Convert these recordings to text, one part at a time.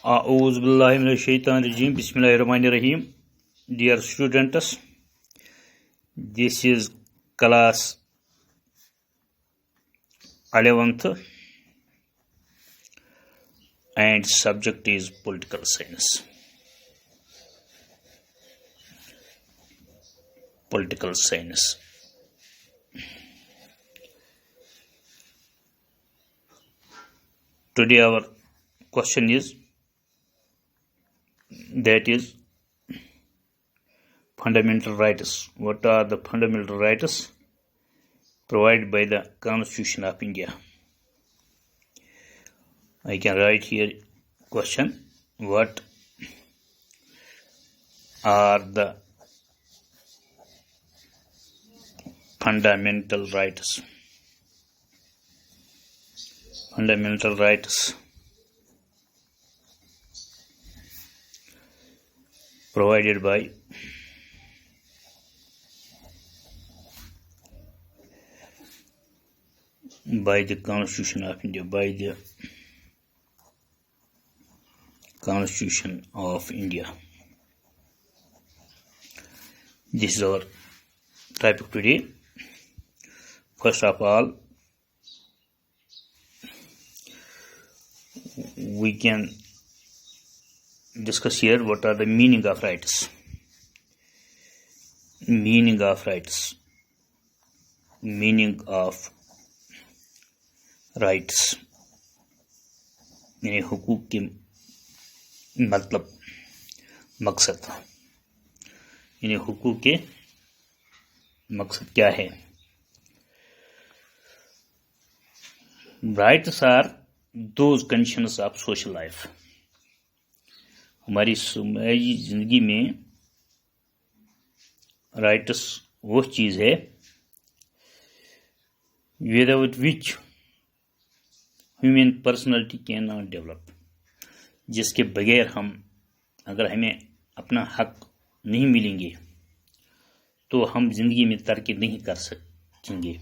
A'udhu billahi minash shaitanir rajim. Bismillahirrahmanirrahim. Dear students, this is class 11th and subject is political science. Political science. Today our question is fundamental rights. What are the fundamental rights provided by the Constitution of India? I can write here question. What are the fundamental rights? Fundamental rights provided by the Constitution of India, by the Constitution of India. This is our topic today. First of all, we can discuss here what are the meaning of rights. Meaning of rights. Meaning of rights. यानी हुकूक के मतलब मकसद, यानी हुकूक के मकसद क्या है? Rights are those conditions of social life. हमारी समाजी जिंदगी में राइट्स वो चीज है without which human personality can not develop, जिसके बगैर अगर हमें अपना हक नहीं मिलेंगे तो हम जिंदगी में तरक्की नहीं कर सकेंगे.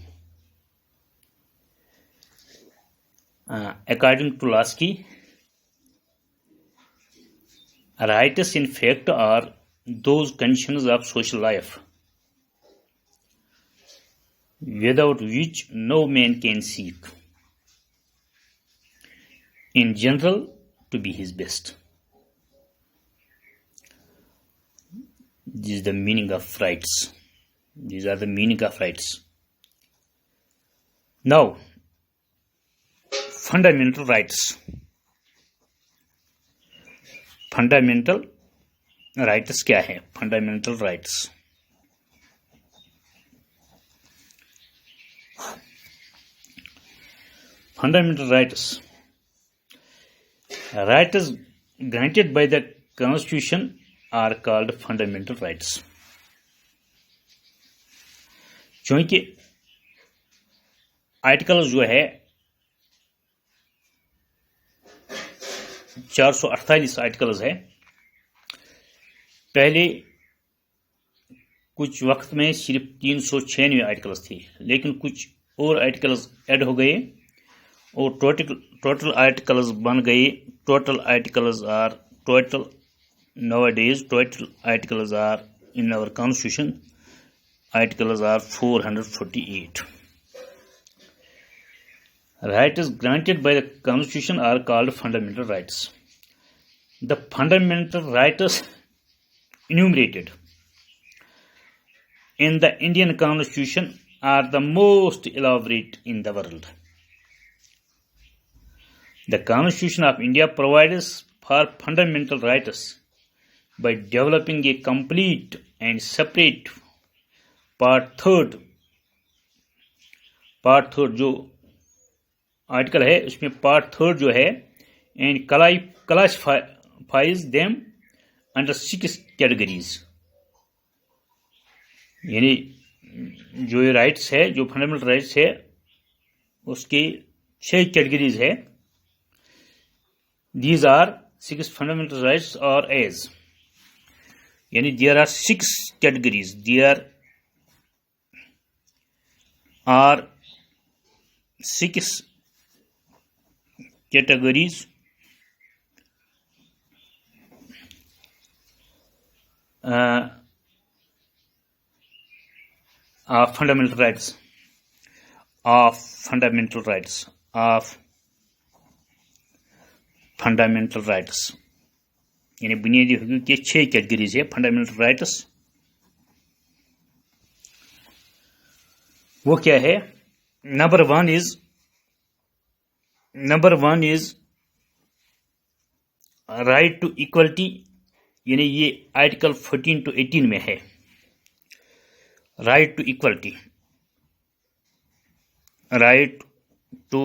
According to Lasky, rights in fact are those conditions of social life without which no man can seek, in general, to be his best. This is the meaning of rights. These are the meaning of rights. Now, fundamental rights. Fundamental rights क्या है? Fundamental rights granted by the Constitution are called fundamental rights. क्योंकि article जो है 448 articles है. पहले कुछ वक्त में सिर्फ 396 आर्टिकल्स थे, लेकिन कुछ और आर्टिकल्स ऐड हो गए और टोटल आर्टिकल्स बन गए. Total articles are in our constitution, articles are 448. Rights granted by the Constitution are called fundamental rights. The fundamental rights enumerated in the Indian Constitution are the most elaborate in the world. The Constitution of India provides for fundamental rights by developing a complete and separate Part 3 जो article है उसमें part 3 जो है and classifies them under 6 categories. यानी जो ये rights है, जो फंडामेंटल राइट्स है, उसके 6 कैटेगरीज है. दीज आर 6 फंडामेंटल राइट्स और एज, यानी there are 6 categories. There are 6 categories fundamental rights of fundamental rights of fundamental rights, यानी बुनियादी हकूक के 6 कैटेगरीज है फंडामेंटल राइट्स। वो क्या है? Number one is right to equality, यानी ये आर्टिकल 14 to 18 में है। Right to equality, right to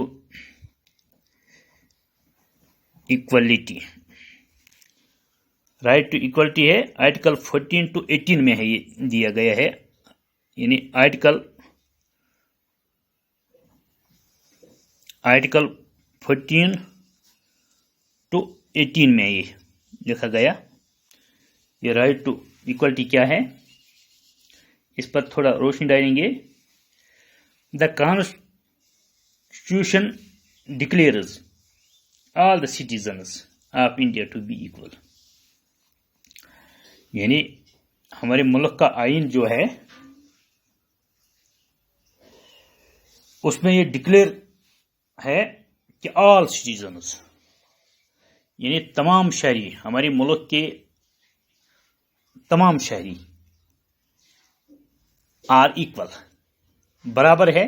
equality, right to equality है, आर्टिकल 14 to 18 में है, ये दिया गया है। यानी आर्टिकल 14 to 18 में ये लिखा गया। ये राइट टू इक्वलिटी क्या है, इस पर थोड़ा रोशनी डालेंगे। The constitution declares all the citizens of India to be equal, यानी हमारे मुल्क का आइन जो है उसमें ये डिक्लेयर है कि ऑल सिटीजन्स, यानी तमाम शहरी, हमारे मुल्क के तमाम शहरी आर इक्वल, बराबर है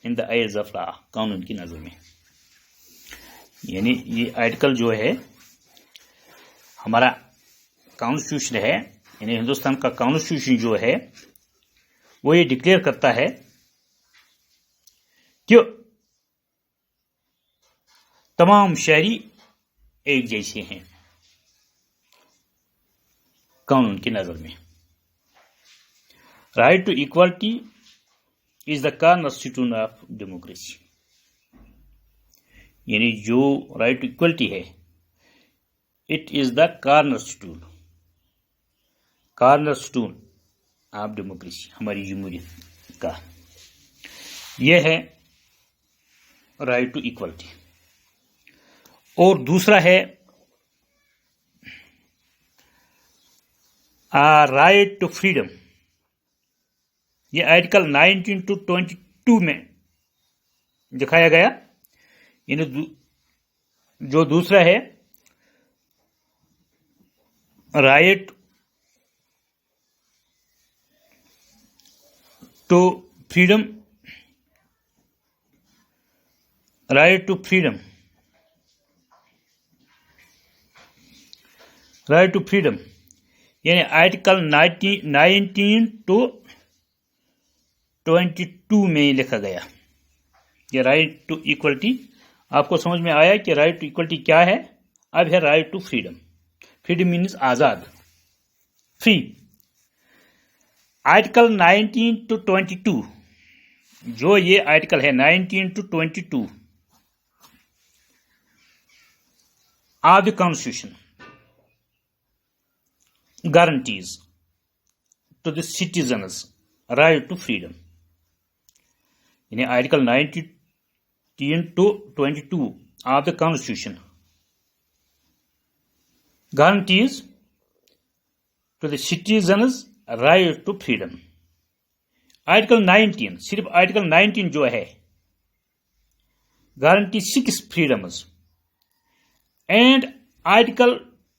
in the eyes of law, कानून की नजर में। यानी ये आर्टिकल जो है हमारा कॉन्स्टिट्यूशन है, यानी हिंदुस्तान का कॉन्स्टिट्यूशन जो है वो ये डिक्लेयर करता है कि तमाम शहरी एक जैसे हैं कानून की नजर में। Right to equality is the cornerstone of democracy, यानी जो राइट टू इक्वालिटी है it is the cornerstone of democracy, हमारी जमहूरियत का यह है राइट टू इक्वालिटी। और दूसरा है राइट टू फ्रीडम, ये आर्टिकल 19 to 22 में दिखाया गया। यानी जो दूसरा है right to freedom, right to freedom, right to freedom, यानी आर्टिकल 19 to 22 में लिखा गया। ये राइट टू इक्वलिटी आपको समझ में आया कि राइट टू इक्वलिटी क्या है। अब है right to freedom. Freedom means आजाद, फ्री। आर्टिकल 19 to 22, जो ये आर्टिकल है 19 to 22 of the constitution guarantees to the citizens right to freedom, यानी article 19 to 22 of the constitution guarantees to the citizens right to freedom। Article 19, सिर्फ article 19 जो है guarantee 6 freedoms, and article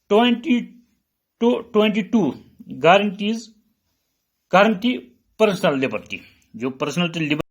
20 to 22 guarantee personal liberty, जो personal liberty